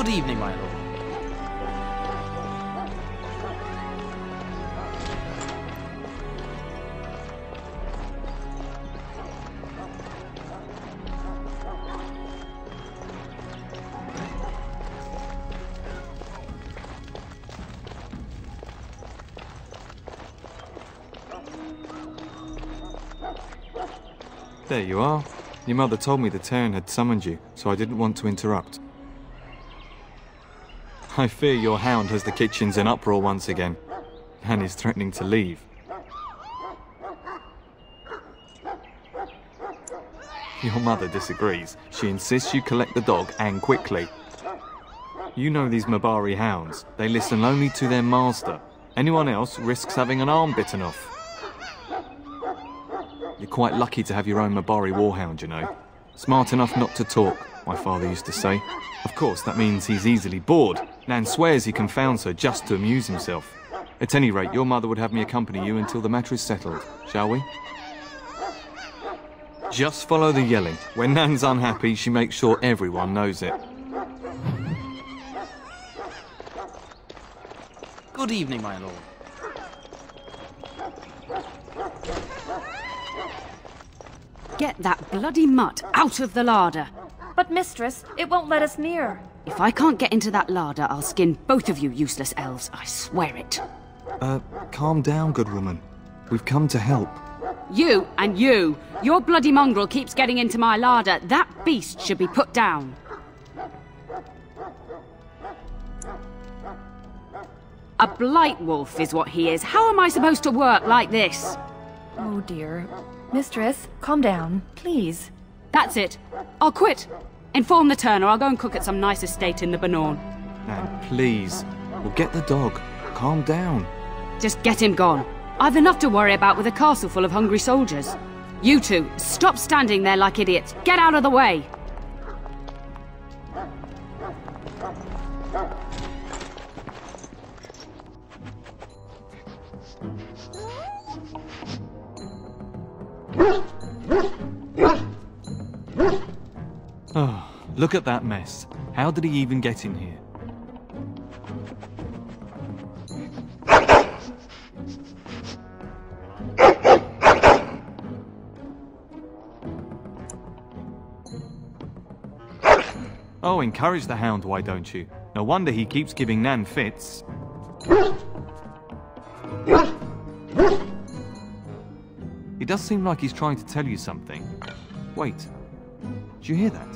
Good evening, my lord. There you are. Your mother told me the Terran had summoned you, so I didn't want to interrupt. I fear your hound has the kitchens in uproar once again, and is threatening to leave. Your mother disagrees. She insists you collect the dog, and quickly. You know these Mabari hounds. They listen only to their master. Anyone else risks having an arm bitten off. You're quite lucky to have your own Mabari warhound, you know. Smart enough not to talk, my father used to say. Of course, that means he's easily bored. Nan swears he confounds her just to amuse himself. At any rate, your mother would have me accompany you until the matter is settled, shall we? Just follow the yelling. When Nan's unhappy, she makes sure everyone knows it. Good evening, my lord. Get that bloody mutt out of the larder. But mistress, it won't let us near. If I can't get into that larder, I'll skin both of you useless elves, I swear it. Calm down, good woman. We've come to help. You and you! Your bloody mongrel keeps getting into my larder. That beast should be put down. A blight wolf is what he is. How am I supposed to work like this? Oh dear. Mistress, calm down, please. That's it. I'll quit. Inform the turner. I'll go and cook at some nice estate in the Banorn. Nan, please. We'll get the dog. Calm down. Just get him gone. I've enough to worry about with a castle full of hungry soldiers. You two, stop standing there like idiots. Get out of the way. Oh, look at that mess. How did he even get in here? Oh, encourage the hound, why don't you? No wonder he keeps giving Nan fits. He does seem like he's trying to tell you something. Wait, did you hear that?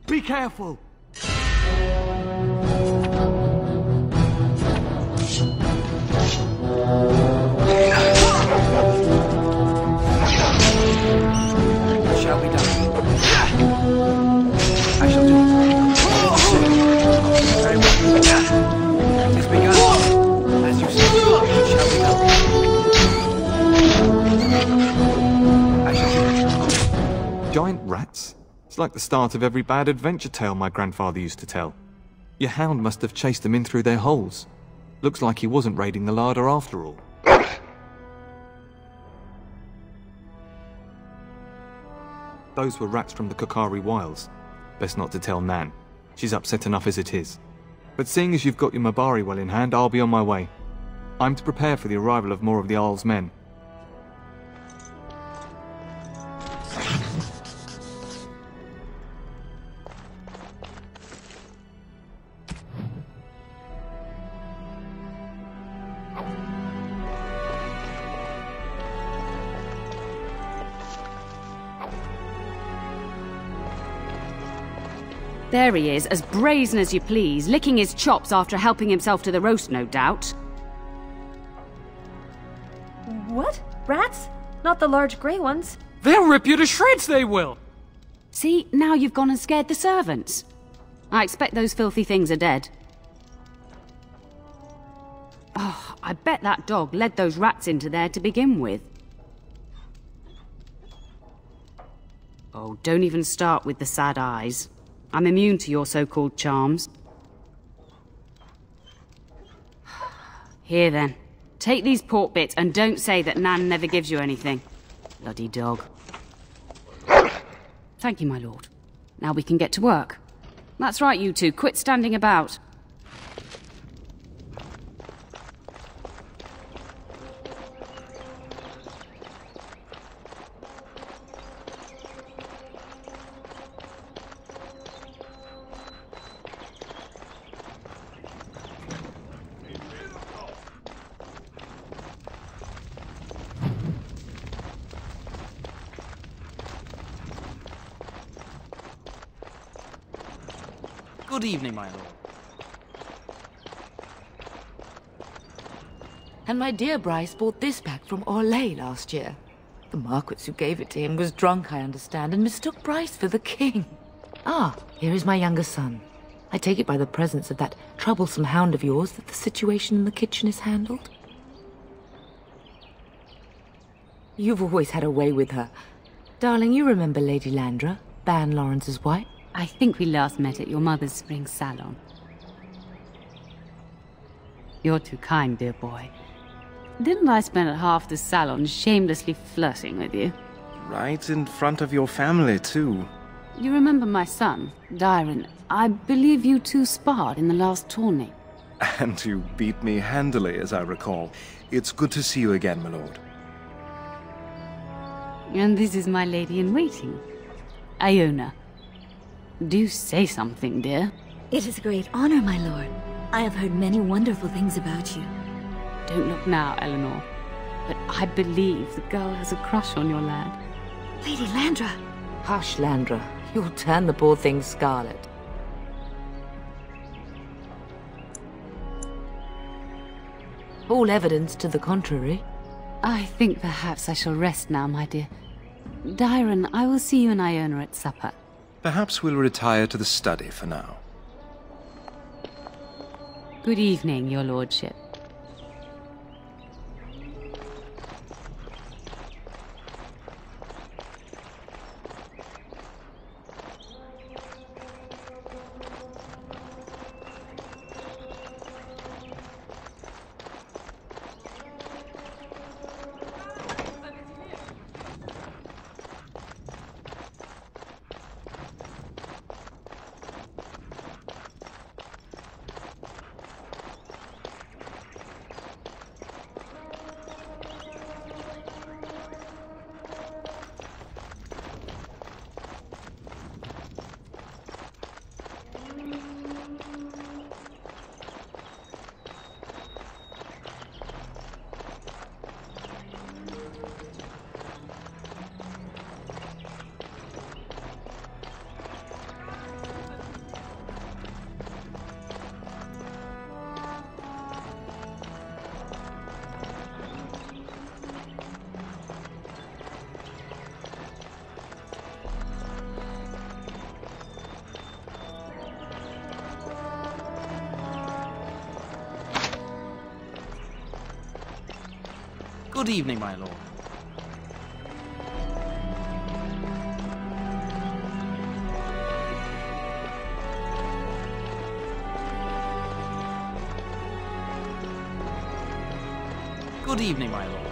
Be careful! Shall we done? I shall do it. Very well. It's begun. As you say, shall we done? I shall do it. Giant rats? It's like the start of every bad adventure tale my grandfather used to tell. Your hound must have chased them in through their holes. Looks like he wasn't raiding the larder after all. Those were rats from the Kokari Wilds. Best not to tell Nan. She's upset enough as it is. But seeing as you've got your Mabari well in hand, I'll be on my way. I'm to prepare for the arrival of more of the Jarl's men. There he is, as brazen as you please, licking his chops after helping himself to the roast, no doubt. What? Rats? Not the large grey ones? They'll rip you to shreds, they will! See, now you've gone and scared the servants. I expect those filthy things are dead. Oh, I bet that dog led those rats into there to begin with. Oh, don't even start with the sad eyes. I'm immune to your so-called charms. Here then, take these pork bits and don't say that Nan never gives you anything. Bloody dog. Thank you, my lord. Now we can get to work. That's right, you two. Quit standing about. Good evening, my lord. And my dear Bryce bought this back from Orlais last year. The Marquis who gave it to him was drunk, I understand, and mistook Bryce for the king. Ah, here is my younger son. I take it by the presence of that troublesome hound of yours that the situation in the kitchen is handled. You've always had a way with her. Darling, you remember Lady Landra, Ban Lawrence's wife? I think we last met at your mother's spring salon. You're too kind, dear boy. Didn't I spend half the salon shamelessly flirting with you? Right in front of your family, too. You remember my son, Dyron? I believe you two sparred in the last tourney. And you beat me handily, as I recall. It's good to see you again, my lord. And this is my lady-in-waiting, Iona. Do say something, dear. It is a great honor, my lord. I have heard many wonderful things about you. Don't look now, Eleanor. But I believe the girl has a crush on your lad. Lady Landra! Hush, Landra. You'll turn the poor thing scarlet. All evidence to the contrary. I think perhaps I shall rest now, my dear. Dyron, I will see you and Iona at supper. Perhaps we'll retire to the study for now. Good evening, your lordship. Good evening, my lord. Good evening, my lord.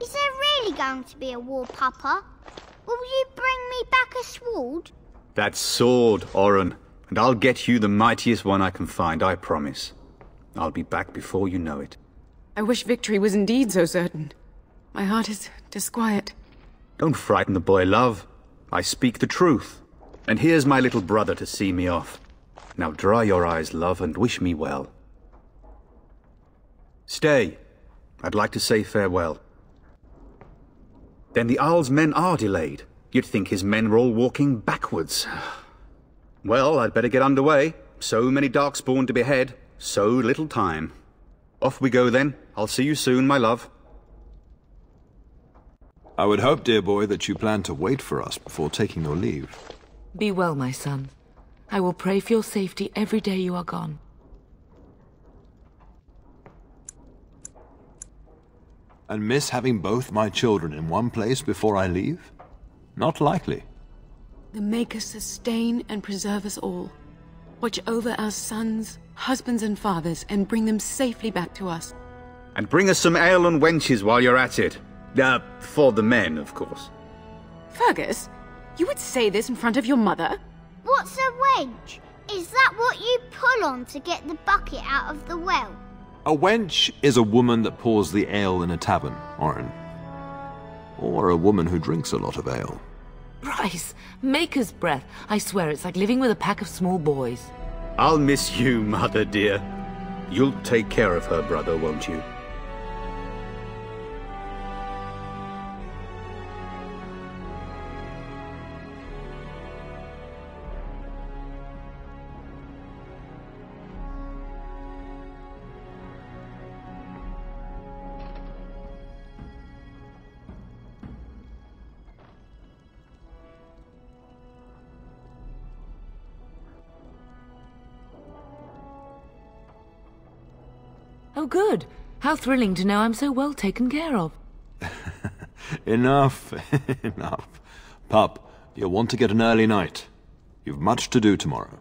Is there really going to be a war, Papa? Will you bring me back a sword? That sword, Oren, and I'll get you the mightiest one I can find, I promise. I'll be back before you know it. I wish victory was indeed so certain. My heart is disquiet. Don't frighten the boy, love. I speak the truth. And here's my little brother to see me off. Now dry your eyes, love, and wish me well. Stay. I'd like to say farewell. Then the Earl's men are delayed. You'd think his men were all walking backwards. Well, I'd better get underway. So many Darkspawn to behead, so little time. Off we go then. I'll see you soon, my love. I would hope, dear boy, that you plan to wait for us before taking your leave. Be well, my son. I will pray for your safety every day you are gone. And miss having both my children in one place before I leave? Not likely. The Maker sustain and preserve us all. Watch over our sons, husbands and fathers, and bring them safely back to us. And bring us some ale and wenches while you're at it. For the men, of course. Fergus, you would say this in front of your mother? What's a wench? Is that what you pull on to get the bucket out of the well? A wench is a woman that pours the ale in a tavern, Oren. Or a woman who drinks a lot of ale. Bryce, Maker's breath. I swear it's like living with a pack of small boys. I'll miss you, mother dear. You'll take care of her, brother, won't you? Oh, good. How thrilling to know I'm so well taken care of. Enough, enough. Pup, you'll want to get an early night. You've much to do tomorrow.